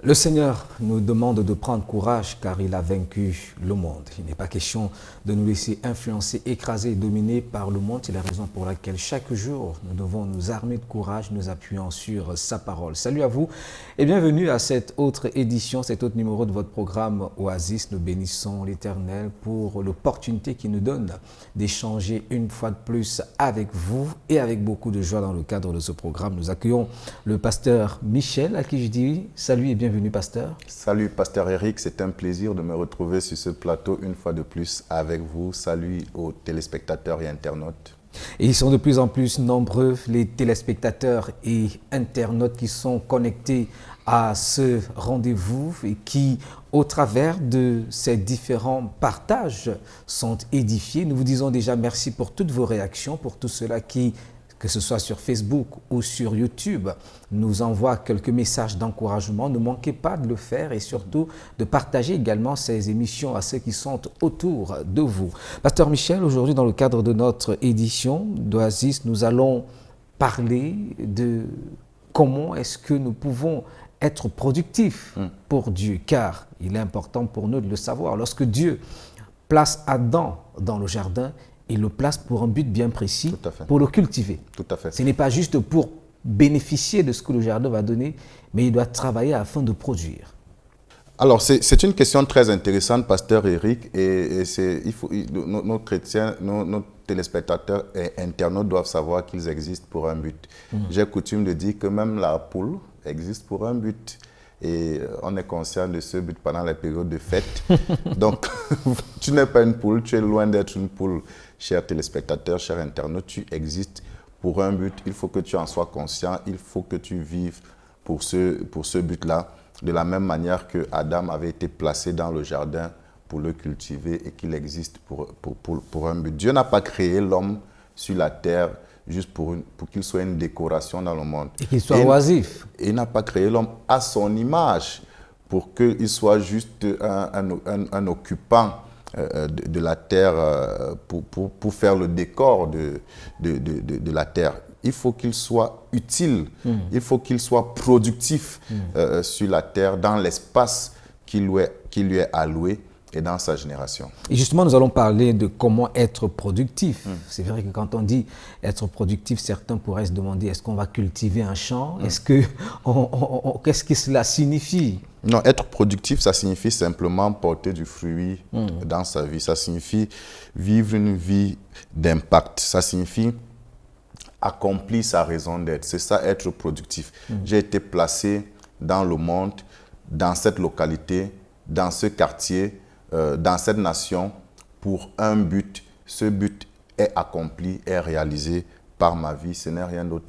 Le Seigneur nous demande de prendre courage car il a vaincu le monde. Il n'est pas question de nous laisser influencer, écraser et dominer par le monde. C'est la raison pour laquelle chaque jour, nous devons nous armer de courage, nous appuyant sur sa parole. Salut à vous et bienvenue à cette autre édition, cet autre numéro de votre programme Oasis. Nous bénissons l'Éternel pour l'opportunité qu'il nous donne d'échanger une fois de plus avec vous et avec beaucoup de joie dans le cadre de ce programme. Nous accueillons le pasteur Michel à qui je dis salut et bienvenue pasteur. Salut pasteur Eric, c'est un plaisir de me retrouver sur ce plateau une fois de plus avec vous. Salut aux téléspectateurs et internautes. Et ils sont de plus en plus nombreux, les téléspectateurs et internautes qui sont connectés à ce rendez-vous et qui, au travers de ces différents partages, sont édifiés. Nous vous disons déjà merci pour toutes vos réactions, pour tout cela qui, que ce soit sur Facebook ou sur YouTube, nous envoie quelques messages d'encouragement. Ne manquez pas de le faire et surtout de partager également ces émissions à ceux qui sont autour de vous. Pasteur Michel, aujourd'hui dans le cadre de notre édition d'Oasis, nous allons parler de comment est-ce que nous pouvons être productifs pour Dieu, car il est important pour nous de le savoir. Lorsque Dieu place Adam dans le jardin, il le place pour un but bien précis, pour le cultiver. Tout à fait. Ce n'est pas juste pour bénéficier de ce que le jardin va donner, mais il doit travailler afin de produire. Alors, c'est une question très intéressante, pasteur Eric, et nos chrétiens, nos téléspectateurs et internautes doivent savoir qu'ils existent pour un but. J'ai coutume de dire que même la poule existe pour un but. Et on est conscient de ce but pendant les périodes de fête. Donc, tu n'es pas une poule, tu es loin d'être une poule. Chers téléspectateurs, chers internautes, tu existes pour un but. Il faut que tu en sois conscient. Il faut que tu vives pour ce but-là. De la même manière que Adam avait été placé dans le jardin pour le cultiver et qu'il existe pour un but. Dieu n'a pas créé l'homme sur la terre juste pour qu'il soit une décoration dans le monde. Et qu'il soit oisif. Il n'a pas créé l'homme à son image pour qu'il soit juste un occupant de la terre pour faire le décor de la terre. Il faut qu'il soit utile, il faut qu'il soit productif sur la terre, dans l'espace qui lui est alloué et dans sa génération. Et justement, nous allons parler de comment être productif. C'est vrai que quand on dit être productif, certains pourraient se demander, est-ce qu'on va cultiver un champ? Qu'est-ce que cela signifie? Non, être productif, ça signifie simplement porter du fruit dans sa vie. Ça signifie vivre une vie d'impact. Ça signifie accomplir sa raison d'être. C'est ça, être productif. J'ai été placé dans le monde, dans cette localité, dans ce quartier, dans cette nation, pour un but. Ce but est accompli, est réalisé par ma vie. Ce n'est rien d'autre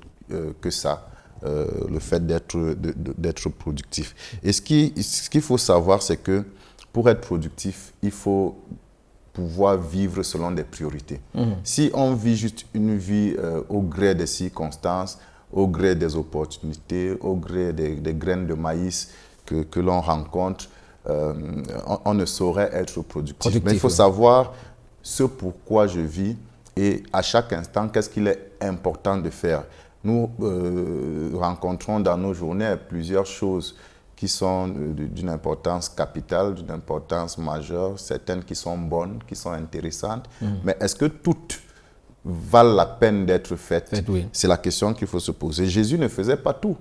que ça, le fait d'être productif. Et ce qu'il faut savoir, c'est que pour être productif, il faut pouvoir vivre selon des priorités. Si on vit juste une vie au gré des circonstances, au gré des opportunités, au gré des graines de maïs que l'on rencontre, on ne saurait être productif. Mais il faut savoir ce pourquoi je vis et à chaque instant, qu'est-ce qu'il est important de faire. Nous rencontrons dans nos journées plusieurs choses qui sont d'une importance capitale, d'une importance majeure, certaines qui sont bonnes, qui sont intéressantes. Mais est-ce que toutes valent la peine d'être faites? Oui. C'est la question qu'il faut se poser. Jésus ne faisait pas tout.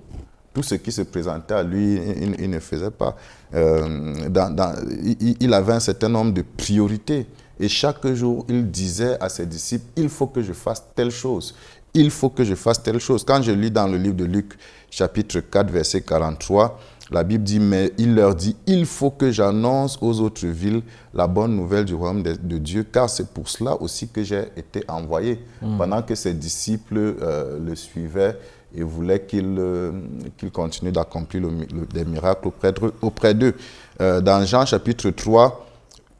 Tout ce qui se présentait à lui, il ne faisait pas. Il avait un certain nombre de priorités. Et chaque jour, il disait à ses disciples, il faut que je fasse telle chose. Il faut que je fasse telle chose. Quand je lis dans le livre de Luc, chapitre 4, verset 43, la Bible dit, mais il leur dit, il faut que j'annonce aux autres villes la bonne nouvelle du royaume de Dieu, car c'est pour cela aussi que j'ai été envoyé. Pendant que ses disciples le suivaient, et voulait qu'il continue d'accomplir des miracles auprès d'eux. Dans Jean chapitre 3,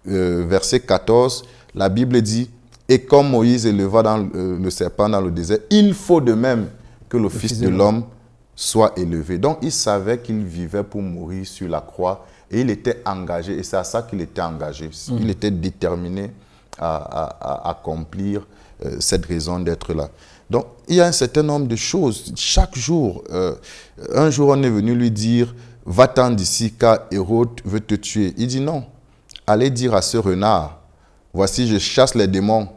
verset 14, la Bible dit, et comme Moïse éleva le serpent dans le désert, il faut de même que le Fils de l'homme soit élevé. Donc il savait qu'il vivait pour mourir sur la croix et il était engagé, et c'est à ça qu'il était engagé. Il était déterminé à accomplir cette raison d'être là. Donc, il y a un certain nombre de choses. Chaque jour, un jour, on est venu lui dire, va-t'en d'ici car Hérode veut te tuer. Il dit non, allez dire à ce renard, voici je chasse les démons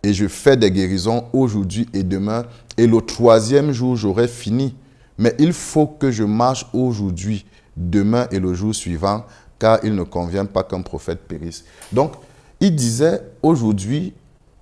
et je fais des guérisons aujourd'hui et demain et le 3e jour j'aurai fini. Mais il faut que je marche aujourd'hui, demain et le jour suivant, car il ne convient pas qu'un prophète périsse. Donc, il disait, aujourd'hui,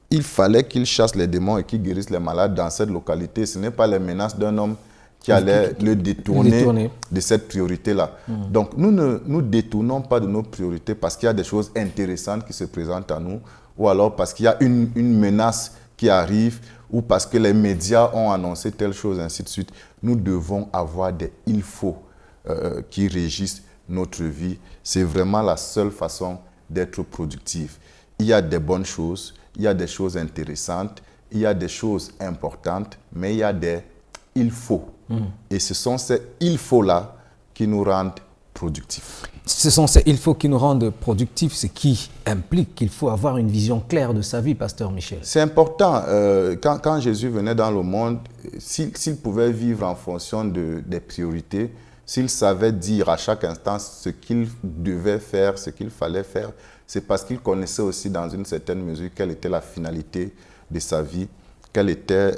il fallait qu'il chasse les démons et qu'il guérisse les malades dans cette localité. Ce n'est pas les menaces d'un homme qui allait le détourner de cette priorité-là. Donc, nous ne nous détournons pas de nos priorités parce qu'il y a des choses intéressantes qui se présentent à nous, ou alors parce qu'il y a une menace qui arrive, ou parce que les médias ont annoncé telle chose, ainsi de suite. Nous devons avoir des « il faut » qui régissent notre vie. C'est vraiment la seule façon d'être productif. Il y a des bonnes choses, il y a des choses intéressantes, il y a des choses importantes, mais il y a des « il faut ». Et ce sont ces « il faut » qui nous rendent productifs. Ce sont ces « il faut » qui nous rendent productifs, ce qui implique qu'il faut avoir une vision claire de sa vie, Pasteur Michel. C'est important. Quand Jésus venait dans le monde, s'il pouvait vivre en fonction des priorités, s'il savait dire à chaque instant ce qu'il devait faire, ce qu'il fallait faire, c'est parce qu'il connaissait aussi dans une certaine mesure quelle était la finalité de sa vie, quel était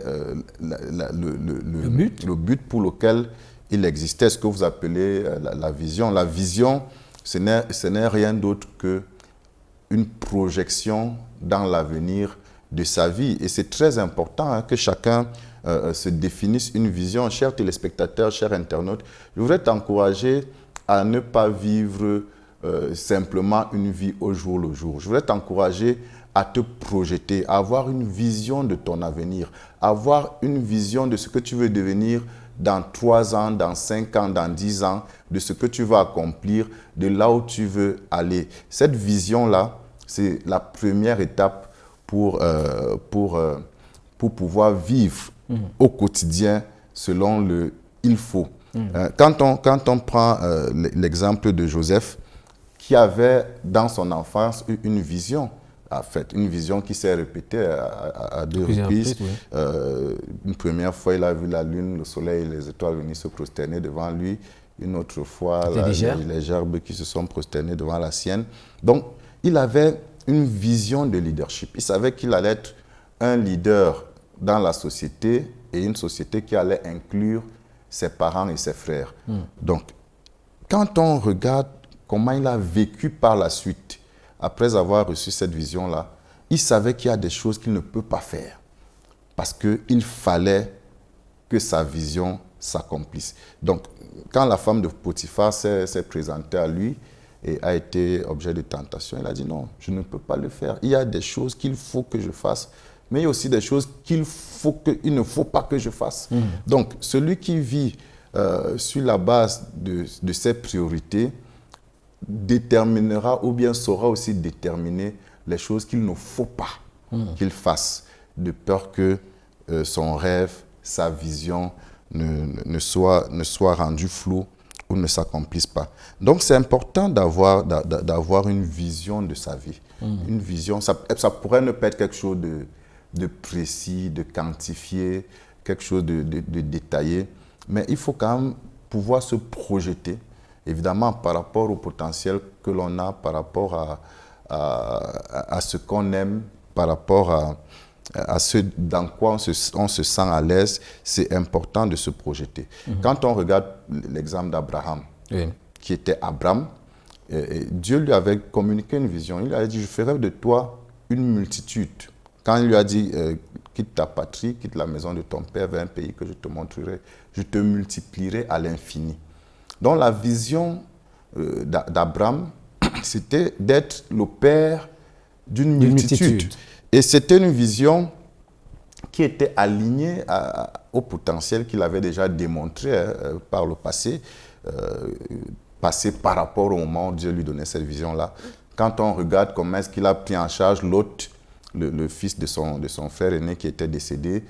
le but pour lequel il existait, ce que vous appelez la vision. La vision, ce n'est rien d'autre qu'une projection dans l'avenir de sa vie. Et c'est très important que chacun se définisse une vision. Chers téléspectateurs, chers internautes, je voudrais t'encourager à ne pas vivre simplement une vie au jour le jour. Je voudrais t'encourager à te projeter, à avoir une vision de ton avenir, à avoir une vision de ce que tu veux devenir dans 3 ans, dans 5 ans, dans 10 ans, de ce que tu vas accomplir, de là où tu veux aller. Cette vision-là, c'est la première étape pour pouvoir vivre au quotidien selon le « il faut ». Quand on prend l'exemple de Joseph, qui avait dans son enfance une vision, en fait, une vision qui s'est répétée à 2 reprises. Une première fois, il a vu la lune, le soleil et les étoiles venir se prosterner devant lui. Une autre fois, les gerbes qui se sont prosternées devant la sienne. Donc, il avait une vision de leadership. Il savait qu'il allait être un leader dans la société et une société qui allait inclure ses parents et ses frères. Donc, quand on regarde comment il a vécu par la suite, après avoir reçu cette vision-là, il savait qu'il y a des choses qu'il ne peut pas faire parce qu'il fallait que sa vision s'accomplisse. Donc, quand la femme de Potiphar s'est présentée à lui et a été objet de tentation, il a dit non, je ne peux pas le faire. Il y a des choses qu'il faut que je fasse, mais il y a aussi des choses qu'il ne faut pas que je fasse. Donc, celui qui vit sur la base de ses priorités, déterminera ou bien saura aussi déterminer les choses qu'il ne faut pas qu'il fasse, de peur que son rêve, sa vision ne soit rendue floue ou ne s'accomplisse pas. Donc c'est important d'avoir une vision de sa vie. Une vision, ça pourrait ne pas être quelque chose de précis, de quantifié, quelque chose de détaillé, mais il faut quand même pouvoir se projeter, évidemment, par rapport au potentiel que l'on a, par rapport à ce qu'on aime, par rapport à ce dans quoi on se sent à l'aise, c'est important de se projeter. Quand on regarde l'exemple d'Abraham, qui était Abraham, Dieu lui avait communiqué une vision. Il lui a dit, je ferai de toi une multitude. Quand il lui a dit, quitte ta patrie, quitte la maison de ton père vers un pays que je te montrerai, je te multiplierai à l'infini. Donc la vision d'Abraham, c'était d'être le père d'une multitude. Et c'était une vision qui était alignée au potentiel qu'il avait déjà démontré par le passé, par rapport au moment où Dieu lui donnait cette vision-là. Quand on regarde comment est-ce qu'il a pris en charge Lot, le fils de son frère aîné qui était décédé,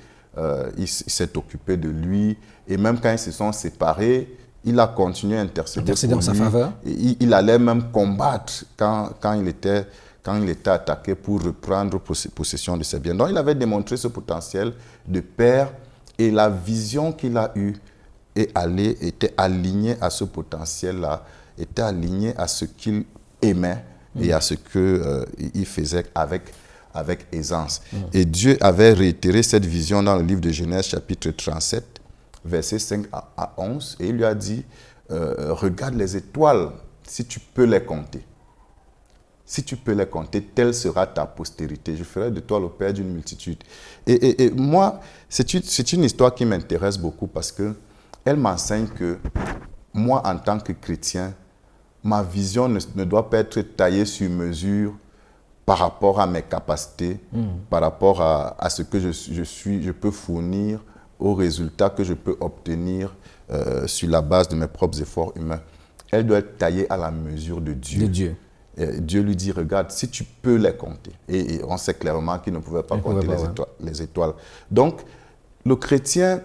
il s'est occupé de lui. Et même quand ils se sont séparés, il a continué à intercéder en sa faveur. Il allait même combattre quand il était attaqué pour reprendre possession de ses biens. Donc il avait démontré ce potentiel de père et la vision qu'il a eue était aligné à ce potentiel-là, était aligné à ce qu'il aimait et à ce qu'il faisait avec aisance. Et Dieu avait réitéré cette vision dans le livre de Genèse, chapitre 37, versets 5 à 11, et il lui a dit, regarde les étoiles, si tu peux les compter. Si tu peux les compter, telle sera ta postérité. Je ferai de toi le père d'une multitude. Et moi, c'est une histoire qui m'intéresse beaucoup parce qu'elle m'enseigne que moi, en tant que chrétien, ma vision ne doit pas être taillée sur mesure par rapport à mes capacités, par rapport à ce que je peux fournir, aux résultats que je peux obtenir sur la base de mes propres efforts humains. Elle doit être taillée à la mesure de Dieu. De Dieu. Et Dieu lui dit, regarde, si tu peux les compter. Et on sait clairement qu'il ne pouvait pas compter les étoiles. Donc, le chrétien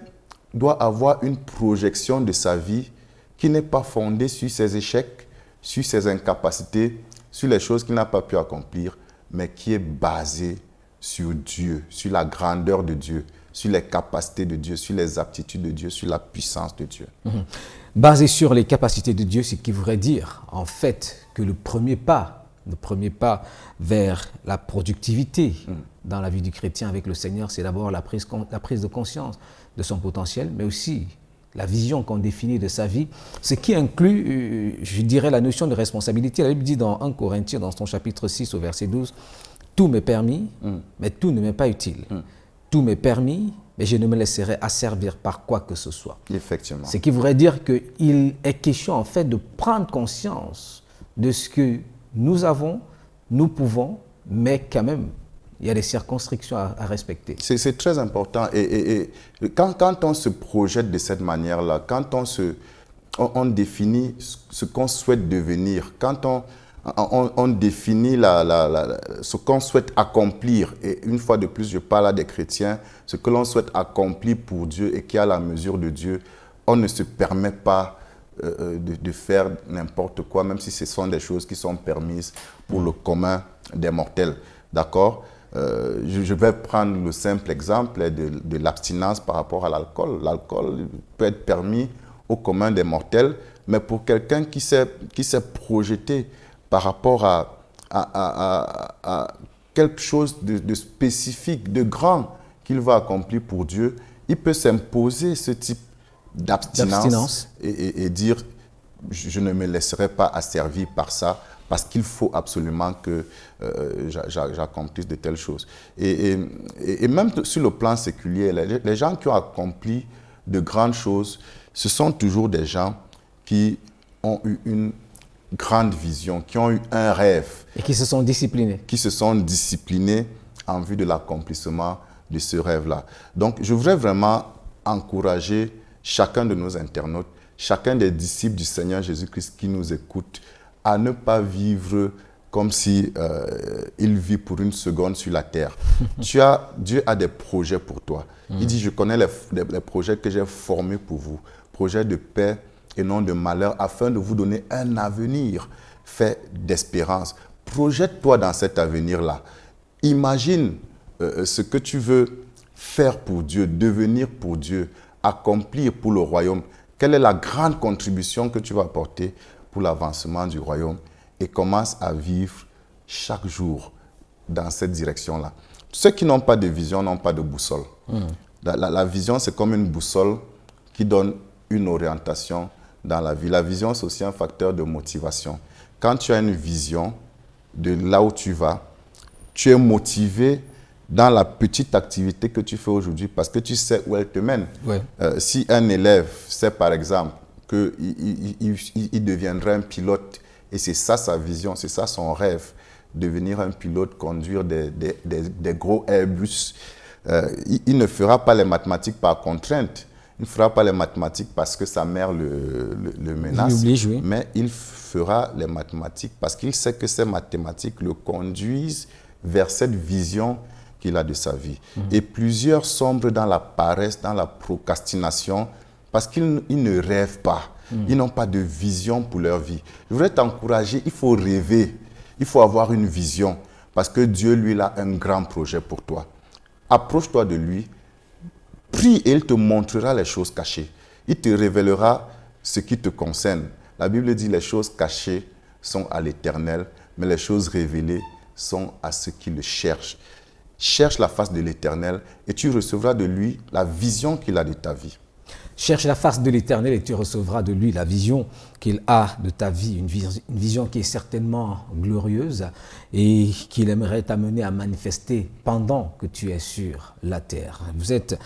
doit avoir une projection de sa vie qui n'est pas fondée sur ses échecs, sur ses incapacités, sur les choses qu'il n'a pas pu accomplir, mais qui est basée sur Dieu, sur la grandeur de Dieu, sur les capacités de Dieu, sur les aptitudes de Dieu, sur la puissance de Dieu. Basé sur les capacités de Dieu, ce qui voudrait dire, en fait, que le premier pas vers la productivité dans la vie du chrétien avec le Seigneur, c'est d'abord la prise de conscience de son potentiel, mais aussi la vision qu'on définit de sa vie, ce qui inclut, je dirais, la notion de responsabilité. La Bible dit dans 1 Corinthiens, dans son chapitre 6 au verset 12, « Tout m'est permis, mais tout ne m'est pas utile. Tout m'est permis, mais je ne me laisserai asservir par quoi que ce soit. » Effectivement. Ce qui voudrait dire qu'il est question en fait de prendre conscience de ce que nous avons, nous pouvons, mais quand même, il y a des circonscriptions à respecter. C'est très important. Et quand on se projette de cette manière-là, quand on définit ce qu'on souhaite devenir, quand on définit ce qu'on souhaite accomplir, et une fois de plus, je parle à des chrétiens, ce que l'on souhaite accomplir pour Dieu et qui est à la mesure de Dieu, on ne se permet pas de faire n'importe quoi, même si ce sont des choses qui sont permises pour le commun des mortels. D'accord ? Je vais prendre le simple exemple de l'abstinence par rapport à l'alcool. L'alcool peut être permis au commun des mortels, mais pour quelqu'un qui s'est projeté par rapport à quelque chose de spécifique, de grand qu'il va accomplir pour Dieu, il peut s'imposer ce type d'abstinence et dire « je ne me laisserai pas asservir par ça » parce qu'il faut absolument que j'accomplisse de telles choses. Et même sur le plan séculier, les gens qui ont accompli de grandes choses, ce sont toujours des gens qui ont eu une grande vision, qui ont eu un rêve. Et qui se sont disciplinés. Qui se sont disciplinés en vue de l'accomplissement de ce rêve-là. Donc, je voudrais vraiment encourager chacun de nos internautes, chacun des disciples du Seigneur Jésus-Christ qui nous écoutent, à ne pas vivre comme si il vit pour une seconde sur la terre. Dieu a des projets pour toi. Il dit, je connais les projets que j'ai formés pour vous, projets de paix et non de malheur, afin de vous donner un avenir fait d'espérance. Projette-toi dans cet avenir-là. Imagine ce que tu veux faire pour Dieu, devenir pour Dieu, accomplir pour le royaume. Quelle est la grande contribution que tu vas apporter pour l'avancement du royaume, et commence à vivre chaque jour dans cette direction-là. Ceux qui n'ont pas de vision n'ont pas de boussole. La vision, c'est comme une boussole qui donne une orientation dans la vie. La vision, c'est aussi un facteur de motivation. Quand tu as une vision de là où tu vas, tu es motivé dans la petite activité que tu fais aujourd'hui parce que tu sais où elle te mène. Ouais. Si un élève sait par exemple qu'il deviendrait un pilote, et c'est ça sa vision, c'est ça son rêve, devenir un pilote, conduire des gros Airbus. Il ne fera pas les mathématiques par contrainte, il ne fera pas les mathématiques parce que sa mère le menace, oui. Mais il fera les mathématiques parce qu'il sait que ces mathématiques le conduisent vers cette vision qu'il a de sa vie. Et plusieurs sombrent dans la paresse, dans la procrastination, parce qu'ils ne rêvent pas. Ils n'ont pas de vision pour leur vie. Je voudrais t'encourager, il faut rêver, il faut avoir une vision, parce que Dieu, lui, il a un grand projet pour toi. Approche-toi de lui, prie et il te montrera les choses cachées. Il te révélera ce qui te concerne. La Bible dit les choses cachées sont à l'Éternel, mais les choses révélées sont à ceux qui le cherchent. Cherche la face de l'Éternel et tu recevras de lui la vision qu'il a de ta vie. Cherche la face de l'Éternel et tu recevras de lui la vision qu'il a de ta vie, une vision qui est certainement glorieuse et qu'il aimerait t'amener à manifester pendant que tu es sur la terre. Vous êtes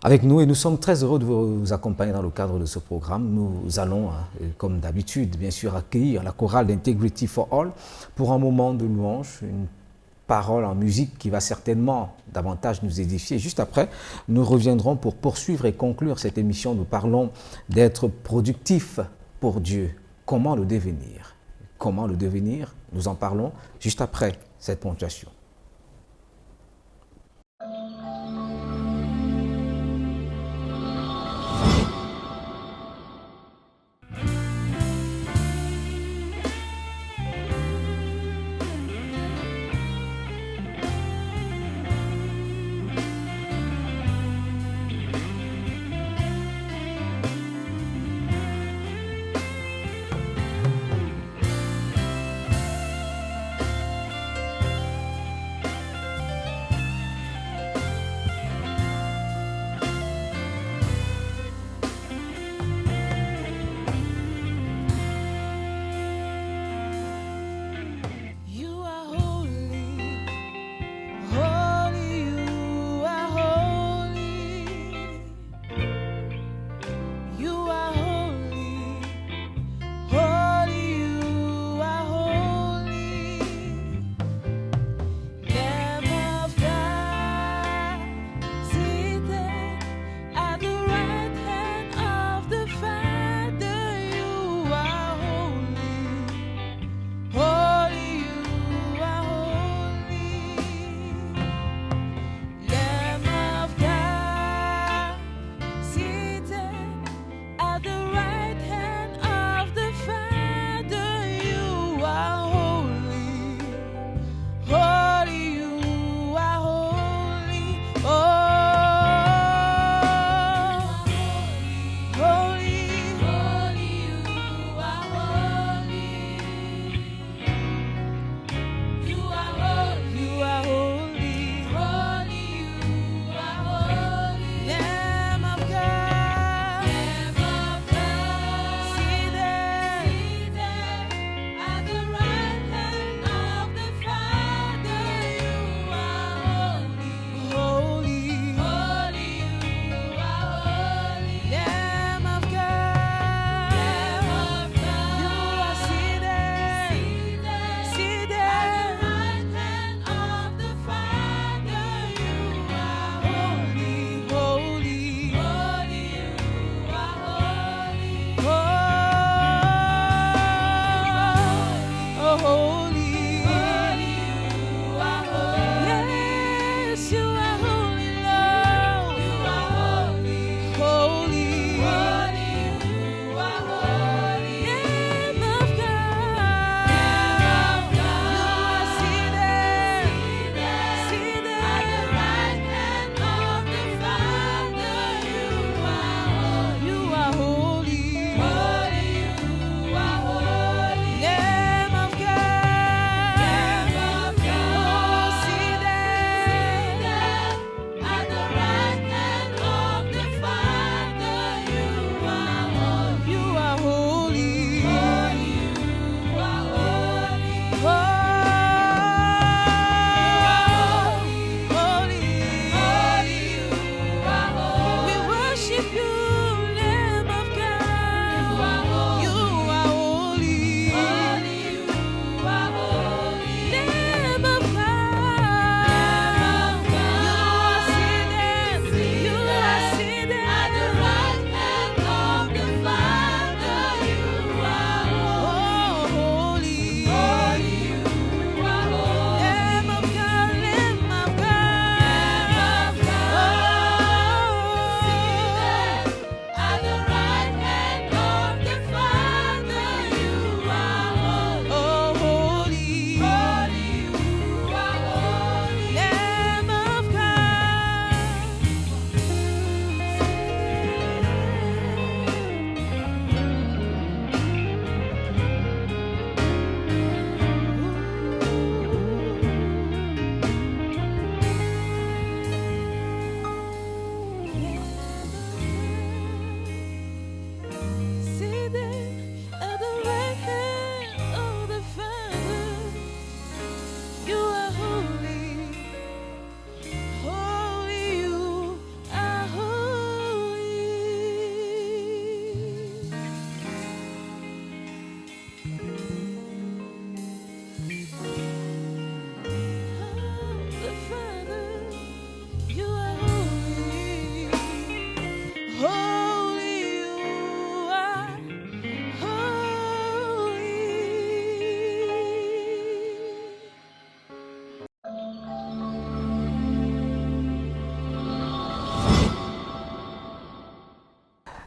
avec nous et nous sommes très heureux de vous accompagner dans le cadre de ce programme. Nous allons, comme d'habitude, bien sûr, accueillir la chorale d'Integrity for All pour un moment de louange, une parole en musique qui va certainement davantage nous édifier. Juste après, nous reviendrons pour poursuivre et conclure cette émission. Nous parlons d'être productif pour Dieu. Comment le devenir? Comment le devenir? Nous en parlons juste après cette ponctuation.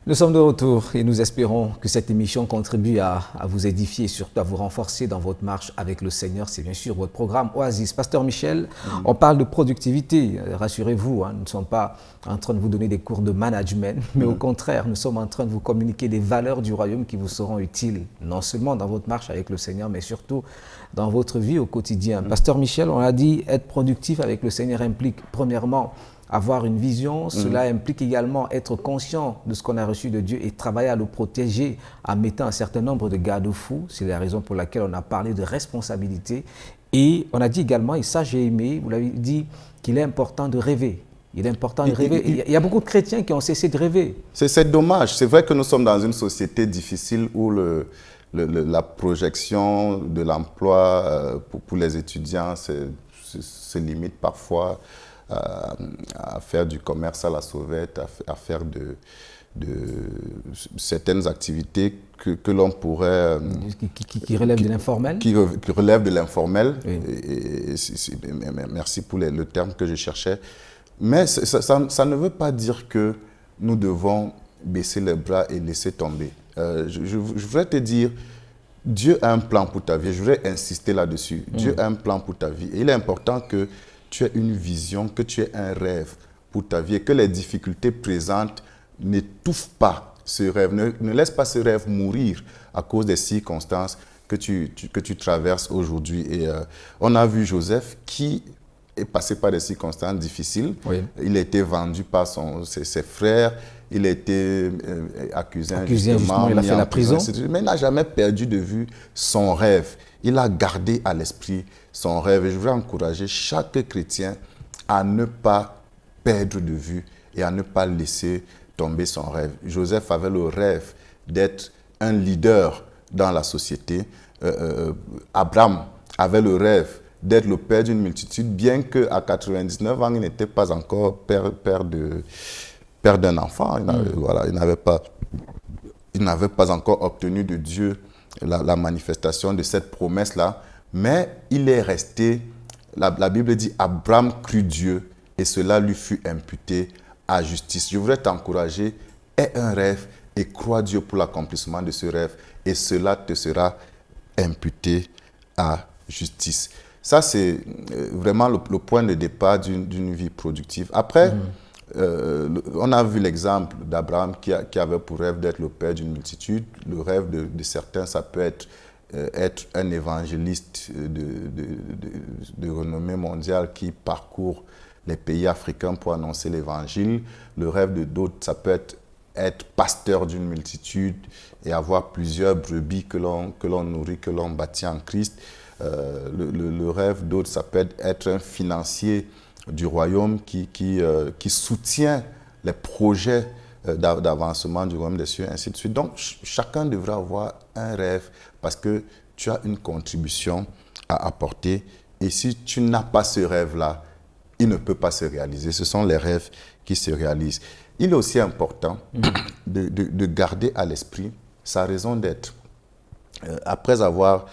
Nous sommes de retour et nous espérons que cette émission contribue à vous édifier et surtout à vous renforcer dans votre marche avec le Seigneur. C'est bien sûr votre programme Oasis. Pasteur Michel, on parle de productivité. Rassurez-vous, nous ne sommes pas en train de vous donner des cours de management, mais au contraire, nous sommes en train de vous communiquer des valeurs du royaume qui vous seront utiles, non seulement dans votre marche avec le Seigneur, mais surtout dans votre vie au quotidien. Pasteur Michel, on a dit être productif avec le Seigneur implique premièrement avoir une vision, cela implique également être conscient de ce qu'on a reçu de Dieu et travailler à le protéger en mettant un certain nombre de garde-fous. C'est la raison pour laquelle on a parlé de responsabilité. Et on a dit également, et ça j'ai aimé, vous l'avez dit, qu'il est important de rêver. Il est important de rêver. Il y a beaucoup de chrétiens qui ont cessé de rêver. C'est dommage. C'est vrai que nous sommes dans une société difficile où la projection de l'emploi pour les étudiants se limite parfois à faire du commerce à la sauvette, à faire de certaines activités que l'on pourrait... Qui relèvent de l'informel. Qui relèvent de l'informel. Oui. Merci pour le terme que je cherchais. Mais ça ne veut pas dire que nous devons baisser les bras et laisser tomber. Je voudrais te dire, Dieu a un plan pour ta vie. Je voudrais insister là-dessus. Dieu a un plan pour ta vie. Et il est important que tu aies une vision, que tu aies un rêve pour ta vie et que les difficultés présentes n'étouffent pas ce rêve. Ne laisse pas ce rêve mourir à cause des circonstances que tu traverses aujourd'hui. Et on a vu Joseph qui est passé par des circonstances difficiles. Oui. Il a été vendu par ses frères. Il a été accusé injustement. Il a fait la prison. Mais il n'a jamais perdu de vue son rêve. Il a gardé à l'esprit son rêve. Et je voudrais encourager chaque chrétien à ne pas perdre de vue et à ne pas laisser tomber son rêve. Joseph avait le rêve d'être un leader dans la société. Abraham avait le rêve d'être le père d'une multitude, bien qu'à 99 ans, il n'était pas encore père d'un enfant. Il n'avait pas encore obtenu de Dieu la manifestation de cette promesse-là, mais il est resté, la Bible dit, Abraham crut Dieu et cela lui fut imputé à justice. Je voudrais t'encourager, aie un rêve et crois Dieu pour l'accomplissement de ce rêve et cela te sera imputé à justice. Ça, c'est vraiment le point de départ d'une vie productive. Après, on a vu l'exemple d'Abraham qui avait pour rêve d'être le père d'une multitude. Le rêve de certains, ça peut être un évangéliste de renommée mondiale qui parcourt les pays africains pour annoncer l'évangile. Le rêve de d'autres, ça peut être pasteur d'une multitude et avoir plusieurs brebis que l'on nourrit, que l'on bâtit en Christ. Le rêve d'autres, ça peut être un financier du royaume qui soutient les projets d'avancement du royaume des cieux, ainsi de suite. Donc, chacun devrait avoir un rêve parce que tu as une contribution à apporter. Et si tu n'as pas ce rêve-là, il ne peut pas se réaliser. Ce sont les rêves qui se réalisent. Il est aussi important de garder à l'esprit sa raison d'être. Après avoir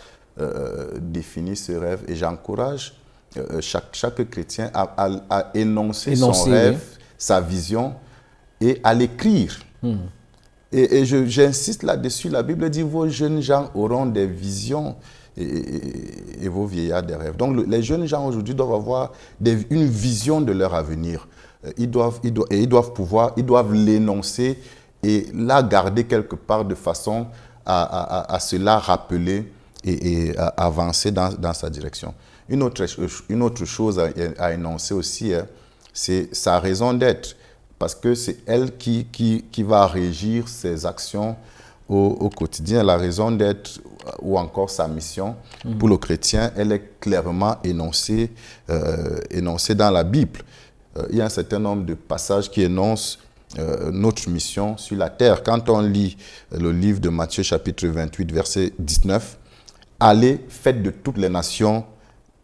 défini ce rêve, et j'encourage chaque chrétien à énoncer son rêve, sa vision, et à l'écrire. Et j'insiste là-dessus, la Bible dit, vos jeunes gens auront des visions et vos vieillards des rêves. Donc les jeunes gens aujourd'hui doivent avoir une vision de leur avenir. Ils doivent l'énoncer et la garder quelque part de façon à se la rappeler et à avancer dans sa direction. Une autre chose à énoncer aussi, c'est sa raison d'être, parce que c'est elle qui va régir ses actions au quotidien. La raison d'être ou encore sa mission pour le chrétien, elle est clairement énoncée dans la Bible. Il y a un certain nombre de passages qui énoncent notre mission sur la terre. Quand on lit le livre de Matthieu chapitre 28, verset 19, « Allez, faites de toutes les nations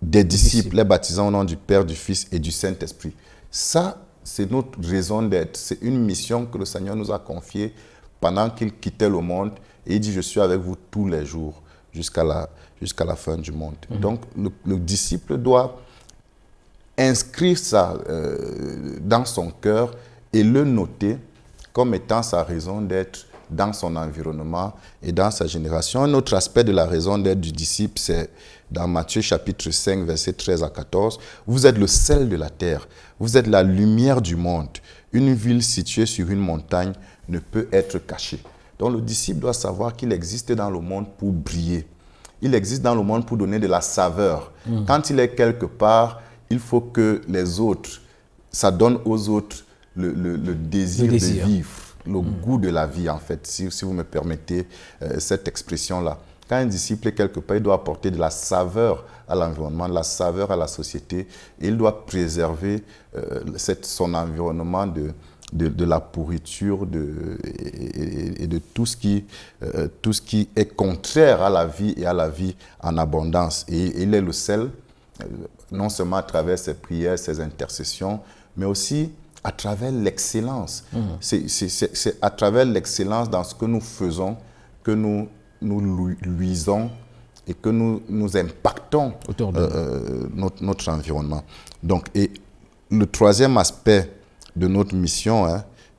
des disciples, les baptisant au nom du Père, du Fils et du Saint-Esprit. » Ça, c'est notre raison d'être. C'est une mission que le Seigneur nous a confiée pendant qu'il quittait le monde. Et il dit, je suis avec vous tous les jours jusqu'à la fin du monde. Donc, le disciple doit inscrire ça dans son cœur et le noter comme étant sa raison d'être dans son environnement et dans sa génération. Un autre aspect de la raison d'être du disciple, c'est dans Matthieu chapitre 5, versets 13 à 14. Vous êtes le sel de la terre, vous êtes la lumière du monde. Une ville située sur une montagne ne peut être cachée. Donc le disciple doit savoir qu'il existe dans le monde pour briller. Il existe dans le monde pour donner de la saveur. Quand il est quelque part, il faut que les autres, ça donne aux autres le désir de vivre, le goût de la vie en fait, si vous me permettez cette expression-là. Quand un disciple est quelque part, il doit apporter de la saveur à l'environnement, de la saveur à la société, et il doit préserver son environnement de la pourriture et de tout ce qui est contraire à la vie et à la vie en abondance. Et il est le sel, non seulement à travers ses prières, ses intercessions, mais aussi à travers l'excellence. C'est à travers l'excellence dans ce que nous faisons que nous luisons et que nous impactons notre environnement. Donc, et le troisième aspect de notre mission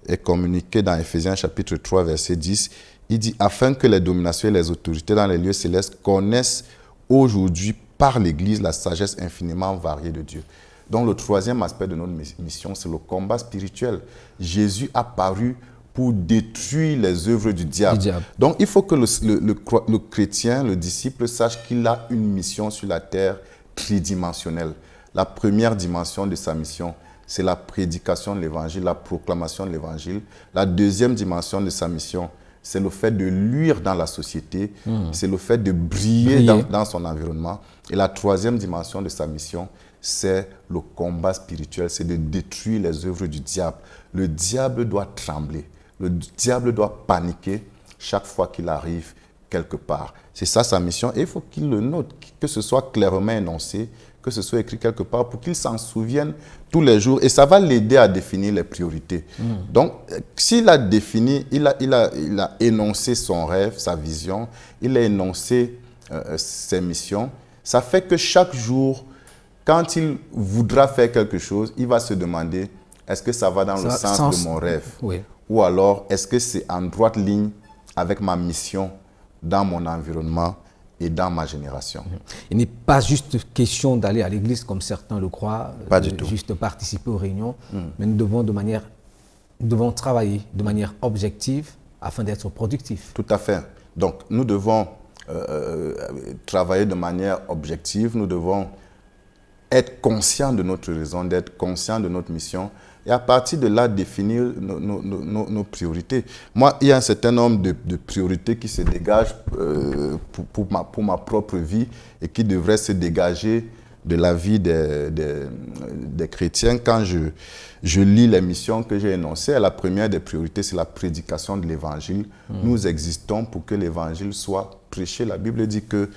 est communiqué dans Ephésiens chapitre 3, verset 10. Il dit « Afin que les dominations et les autorités dans les lieux célestes connaissent aujourd'hui par l'Église la sagesse infiniment variée de Dieu. » Donc le troisième aspect de notre mission, c'est le combat spirituel. Jésus a paru pour détruire les œuvres du diable. Donc il faut que le chrétien, le disciple, sache qu'il a une mission sur la terre tridimensionnelle. La première dimension de sa mission, c'est la prédication de l'évangile, la proclamation de l'évangile. La deuxième dimension de sa mission, c'est le fait de luire dans la société, c'est le fait de briller dans son environnement. Et la troisième dimension de sa mission, c'est le combat spirituel, c'est de détruire les œuvres du diable. Le diable doit trembler, le diable doit paniquer chaque fois qu'il arrive quelque part. C'est ça sa mission et il faut qu'il le note, que ce soit clairement énoncé, que ce soit écrit quelque part pour qu'il s'en souvienne tous les jours et ça va l'aider à définir les priorités. Donc, s'il a défini, il a énoncé son rêve, sa vision, il a énoncé ses missions, ça fait que chaque jour, quand il voudra faire quelque chose, il va se demander, est-ce que ça va dans le sens de mon rêve? Ou alors, est-ce que c'est en droite ligne avec ma mission dans mon environnement et dans ma génération? Il n'est pas juste question d'aller à l'église comme certains le croient, juste participer aux réunions, mais nous devons travailler de manière objective afin d'être productifs. Tout à fait. Donc, nous devons travailler de manière objective, nous devons être conscients de notre raison d'être, conscients de notre mission, et à partir de là, définir nos priorités. Moi, il y a un certain nombre de priorités qui se dégagent pour ma propre vie et qui devraient se dégager de la vie des chrétiens. Quand je lis les missions que j'ai énoncées, la première des priorités, c'est la prédication de l'Évangile. Nous existons pour que l'Évangile soit prêché. La Bible dit que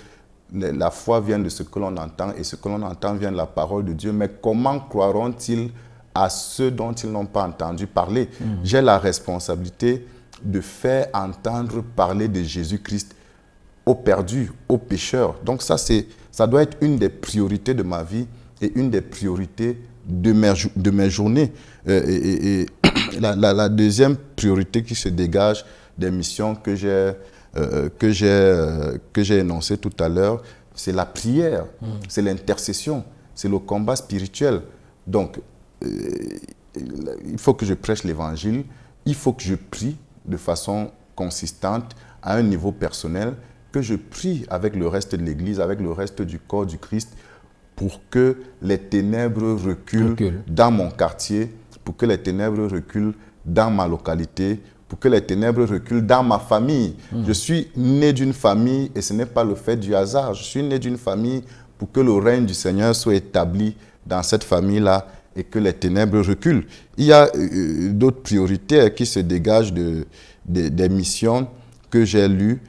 la foi vient de ce que l'on entend et ce que l'on entend vient de la parole de Dieu. Mais comment croiront-ils à ceux dont ils n'ont pas entendu parler? J'ai la responsabilité de faire entendre parler de Jésus-Christ aux perdus, aux pécheurs. Donc ça doit être une des priorités de ma vie et une des priorités de mes journées. La deuxième priorité qui se dégage des missions que j'ai énoncées tout à l'heure, c'est la prière, c'est l'intercession, c'est le combat spirituel. Donc, il faut que je prêche l'évangile, il faut que je prie de façon consistante à un niveau personnel, que je prie avec le reste de l'Église, avec le reste du corps du Christ, pour que les ténèbres reculent dans mon quartier, pour que les ténèbres reculent dans ma localité, pour que les ténèbres reculent dans ma famille. Je suis né d'une famille et ce n'est pas le fait du hasard. Je suis né d'une famille pour que le règne du Seigneur soit établi dans cette famille-là et que les ténèbres reculent. Il y a d'autres priorités qui se dégagent des missions que j'ai lues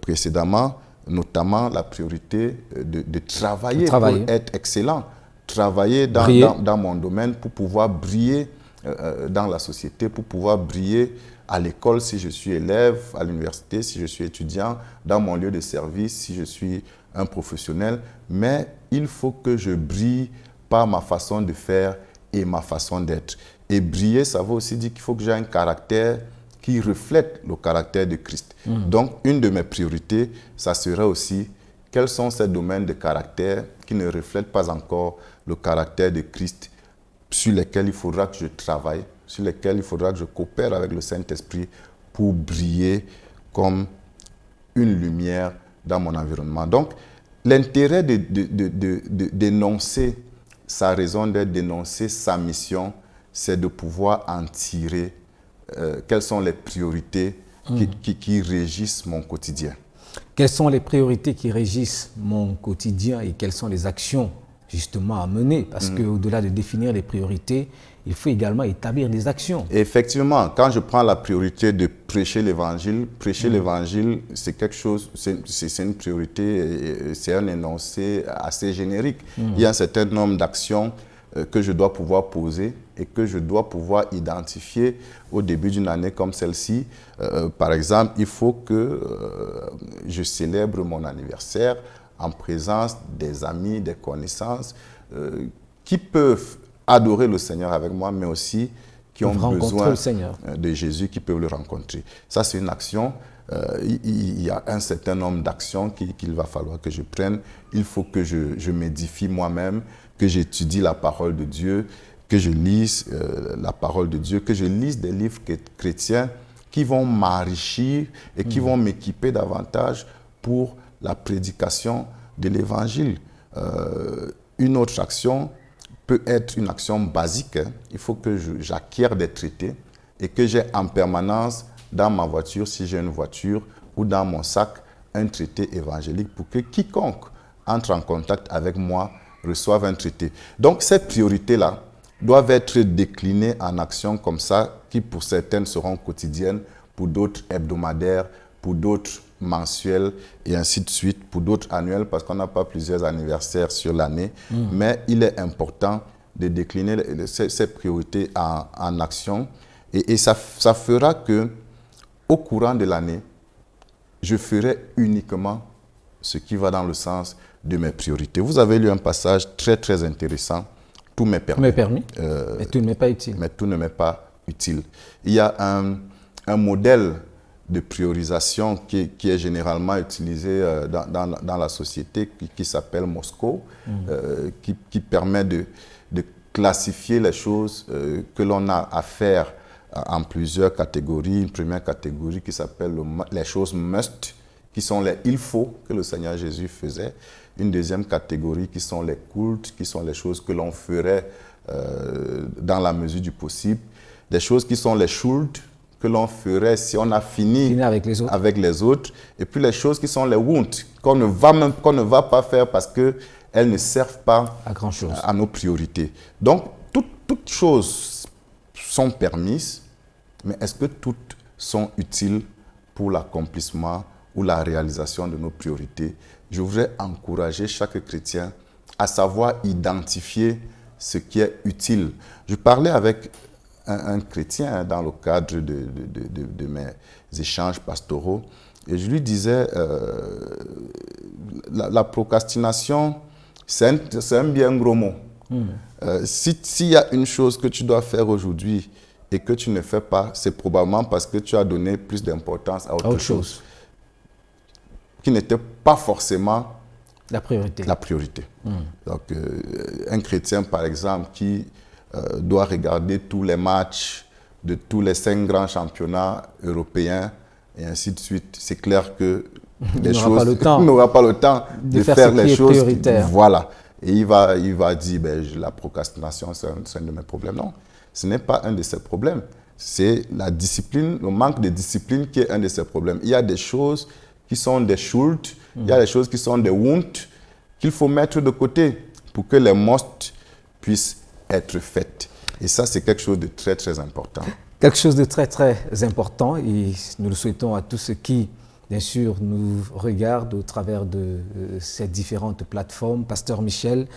précédemment, notamment la priorité de travailler pour être excellent, travailler dans mon domaine pour pouvoir briller dans la société, pour pouvoir briller à l'école si je suis élève, à l'université si je suis étudiant, dans mon lieu de service si je suis un professionnel. Mais il faut que je brille par ma façon de faire et ma façon d'être. Et briller, ça veut aussi dire qu'il faut que j'ai un caractère qui reflète le caractère de Christ. Donc, une de mes priorités, ça serait aussi quels sont ces domaines de caractère qui ne reflètent pas encore le caractère de Christ, sur lesquels il faudra que je travaille, sur lesquels il faudra que je coopère avec le Saint-Esprit pour briller comme une lumière dans mon environnement. Donc, l'intérêt d'énoncer sa raison d'être, d'énoncer sa mission, c'est de pouvoir en tirer quelles sont les priorités qui régissent mon quotidien. Quelles sont les priorités qui régissent mon quotidien et quelles sont les actions justement à mener? Parce qu'au-delà de définir les priorités, il faut également établir des actions. Effectivement, quand je prends la priorité de prêcher l'évangile, c'est quelque chose, c'est une priorité, c'est un énoncé assez générique. Il y a un certain nombre d'actions que je dois pouvoir poser et que je dois pouvoir identifier au début d'une année comme celle-ci. Par exemple, il faut que je célèbre mon anniversaire en présence des amis, des connaissances qui peuvent adorer le Seigneur avec moi, mais aussi qui ont besoin de Jésus, qui peuvent le rencontrer. Ça, c'est une action. Il y a un certain nombre d'actions qu'il va falloir que je prenne. Il faut que je m'édifie moi-même, que j'étudie la parole de Dieu, que je lise la parole de Dieu, que je lise des livres chrétiens qui vont m'enrichir et qui vont m'équiper davantage pour la prédication de l'Évangile. Une autre action peut être une action basique. Il faut que j'acquière des traités et que j'ai en permanence dans ma voiture, si j'ai une voiture, ou dans mon sac, un traité évangélique pour que quiconque entre en contact avec moi reçoive un traité. Donc, ces priorités-là doivent être déclinées en actions comme ça, qui pour certaines seront quotidiennes, pour d'autres hebdomadaires, pour d'autres mensuelles, et ainsi de suite, pour d'autres annuelles, parce qu'on n'a pas plusieurs anniversaires sur l'année. Mais il est important de décliner ces priorités en actions, et ça fera que, au courant de l'année, je ferai uniquement ce qui va dans le sens de mes priorités. Vous avez lu un passage très, très intéressant. Tout m'est permis. Mais tout ne m'est pas utile. Mais tout ne m'est pas utile. Il y a un modèle de priorisation qui est généralement utilisé dans la société, qui s'appelle Moscow, qui permet de classifier les choses que l'on a à faire en plusieurs catégories. Une première catégorie qui s'appelle les choses must, qui sont les il faut que le Seigneur Jésus faisait. Une deuxième catégorie qui sont les cultes, qui sont les choses que l'on ferait dans la mesure du possible. Des choses qui sont les schuld, que l'on ferait si on a fini avec les autres. Et puis les choses qui sont les wont, qu'on ne va pas faire parce qu'elles ne servent pas à grand-chose, à nos priorités. Donc, toutes choses sont permises, mais est-ce que toutes sont utiles pour l'accomplissement ou la réalisation de nos priorités? Je voudrais encourager chaque chrétien à savoir identifier ce qui est utile. Je parlais avec un chrétien dans le cadre de mes échanges pastoraux et je lui disais la procrastination, c'est un bien gros mot. S'il y a une chose que tu dois faire aujourd'hui et que tu ne fais pas, c'est probablement parce que tu as donné plus d'importance à autre chose qui n'était pas forcément la priorité. Donc, un chrétien, par exemple, qui doit regarder tous les matchs de tous les 5 grands championnats européens et ainsi de suite, c'est clair que n'aura pas le temps de faire les choses prioritaires. Voilà. Et il va dire, la procrastination, c'est un de mes problèmes. Non, ce n'est pas un de ses problèmes. C'est la discipline, le manque de discipline qui est un de ses problèmes. Il y a des choses qui sont des schuld, il y a des choses qui sont des wont, qu'il faut mettre de côté pour que les must puissent être faites. Et ça, c'est quelque chose de très, très important. Quelque chose de très, très important, et nous le souhaitons à tous ceux qui, bien sûr, nous regardent au travers de ces différentes plateformes. Pasteur Michel,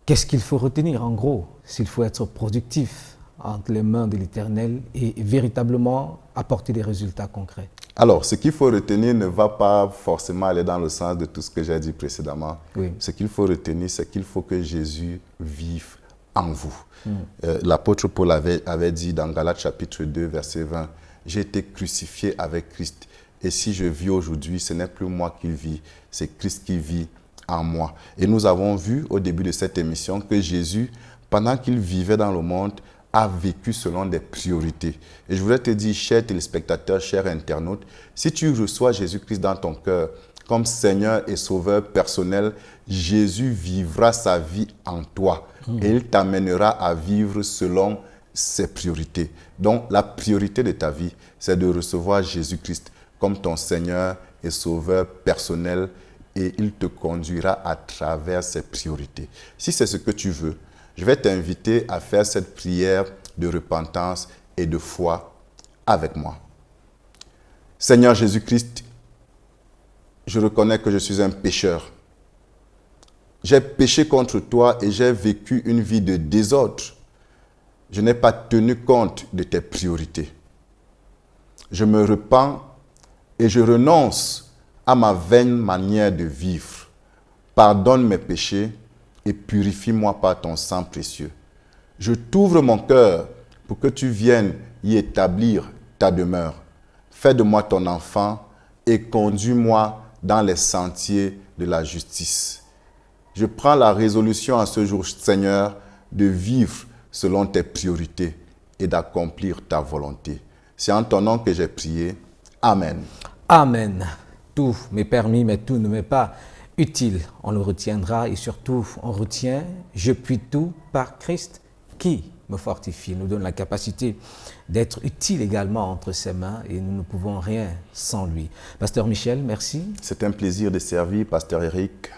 qu'est-ce qu'il faut retenir en gros, s'il faut être productif entre les mains de l'Éternel et véritablement apporter des résultats concrets? Alors, ce qu'il faut retenir ne va pas forcément aller dans le sens de tout ce que j'ai dit précédemment. Oui. Ce qu'il faut retenir, c'est qu'il faut que Jésus vive en vous. L'apôtre Paul avait dit dans Galates chapitre 2, verset 20, « J'ai été crucifié avec Christ. Et si je vis aujourd'hui, ce n'est plus moi qui vis, c'est Christ qui vit en moi. » Et nous avons vu au début de cette émission que Jésus, pendant qu'il vivait dans le monde, a vécu selon des priorités. Et je voudrais te dire, chers téléspectateurs, chers internautes, si tu reçois Jésus-Christ dans ton cœur comme Seigneur et Sauveur personnel, Jésus vivra sa vie en toi et il t'amènera à vivre selon ses priorités. Donc, la priorité de ta vie, c'est de recevoir Jésus-Christ comme ton Seigneur et Sauveur personnel et il te conduira à travers ses priorités. Si c'est ce que tu veux, je vais t'inviter à faire cette prière de repentance et de foi avec moi. Seigneur Jésus-Christ, je reconnais que je suis un pécheur. J'ai péché contre toi et j'ai vécu une vie de désordre. Je n'ai pas tenu compte de tes priorités. Je me repens et je renonce à ma vaine manière de vivre. Pardonne mes péchés et purifie-moi par ton sang précieux. Je t'ouvre mon cœur pour que tu viennes y établir ta demeure. Fais de moi ton enfant et conduis-moi dans les sentiers de la justice. Je prends la résolution en ce jour, Seigneur, de vivre selon tes priorités et d'accomplir ta volonté. C'est en ton nom que j'ai prié. Amen. Amen. Tout m'est permis, mais tout ne m'est pas utile. On le retiendra et surtout, on retient « Je puis tout par Christ qui me fortifie », nous donne la capacité d'être utile également entre ses mains et nous ne pouvons rien sans lui. Pasteur Michel, merci. C'est un plaisir de servir, Pasteur Eric.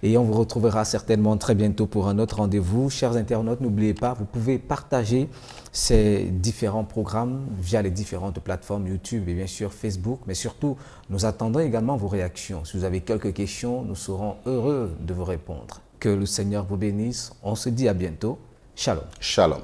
Et on vous retrouvera certainement très bientôt pour un autre rendez-vous. Chers internautes, n'oubliez pas, vous pouvez partager ces différents programmes via les différentes plateformes YouTube et bien sûr Facebook. Mais surtout, nous attendons également vos réactions. Si vous avez quelques questions, nous serons heureux de vous répondre. Que le Seigneur vous bénisse. On se dit à bientôt. Shalom. Shalom.